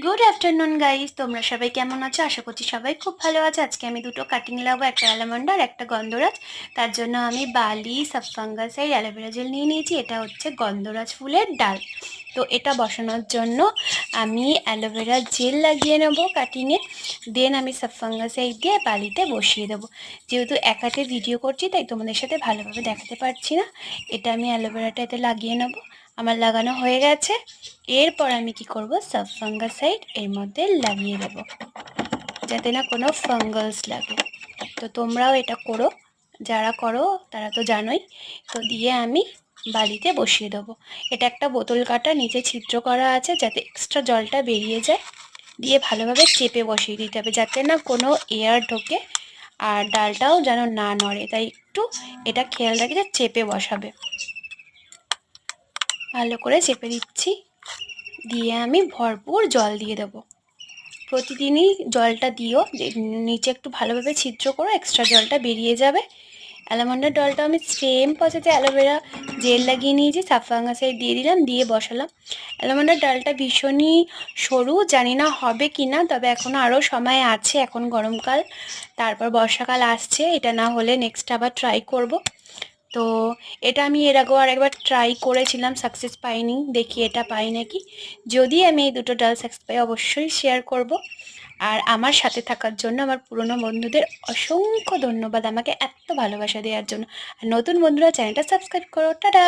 Good afternoon guys, তোমরা সবাই কেমন আছো? আশা করছি সবাই খুব ভালো আছে। আজকে আমি দুটো কাটিং লাগাবো, একটা অ্যালমন্ড আর একটা গন্ধরাজ। তার জন্য আমি বালি, সাবফাঙ্গাসাইড, অ্যালোভেরা জেল নিয়ে নিয়েছি। এটা হচ্ছে গন্ধরাজ ফুলের ডাল। তো এটা বসানোর জন্য আমি অ্যালোভেরা জেল লাগিয়ে নেবো কাটিংয়ে, দেন আমি সাবফাঙ্গাসাইড দিয়ে বালিতে বসিয়ে দেবো। যেহেতু একাতে ভিডিও করছি তাই তোমাদের সাথে ভালোভাবে দেখাতে পারছি না। এটা আমি অ্যালোভেরাটা এতে লাগিয়ে নেবো। আমার লাগানো হয়ে গেছে। এরপর আমি কি করব, সাবফাঙ্গাসাইড এর মধ্যে লাগিয়ে দেব যাতে না কোনো ফাঙ্গাস লাগে। তো তোমরাও এটা করো, যারা করো তারা তো জানোই। তো দিয়ে আমি বালিতে বসিয়ে দেবো। এটা একটা বোতল কাটা, নিচে ছিদ্র করা আছে যাতে এক্সট্রা জলটা বেরিয়ে যায়। দিয়ে ভালোভাবে চেপে বসিয়ে দিতে হবে যাতে না কোনো এয়ার ঢোকে, আর ডালটাও যেন না নড়ে। তাই একটু এটা খেয়াল রাখি যে চেপে বসাবে। ভালো করে চেপে দিচ্ছি, দিয়ে আমি ভরপুর জল দিয়ে দেবো। প্রতিদিনই জলটা দিও, নিচে একটু ভালোভাবে ছিদ্র করো, এক্সট্রা জলটা বেরিয়ে যাবে। অ্যালমন্ডের জলটা আমি সেম প্রসেসে অ্যালোভেরা জেল লাগিয়ে নিয়েছি, সাবফাঙ্গাসাইড দিয়ে দিলাম, দিয়ে বসালাম। অ্যালমন্ডের ডালটা ভীষণই সরু, জানি না হবে কি না, তবে এখনও আরও সময় আছে। এখন গরমকাল, তারপর বর্ষাকাল আসছে, এটা না হলে নেক্সট আবার ট্রাই করব। তো এটা আমি এর আগেও আরেকবার ট্রাই করেছিলাম, সাকসেস পাইনি, দেখি এটা পাই নাকি। যদি আমি এই দুটো ডাল সাকসেস পাই অবশ্যই শেয়ার করব। আর আমার সাথে থাকার জন্য আমার পুরনো বন্ধুদের অসংখ্য ধন্যবাদ আমাকে এত ভালোবাসা দেওয়ার জন্য। আর নতুন বন্ধুরা চ্যানেলটা সাবস্ক্রাইব করো। টাটা।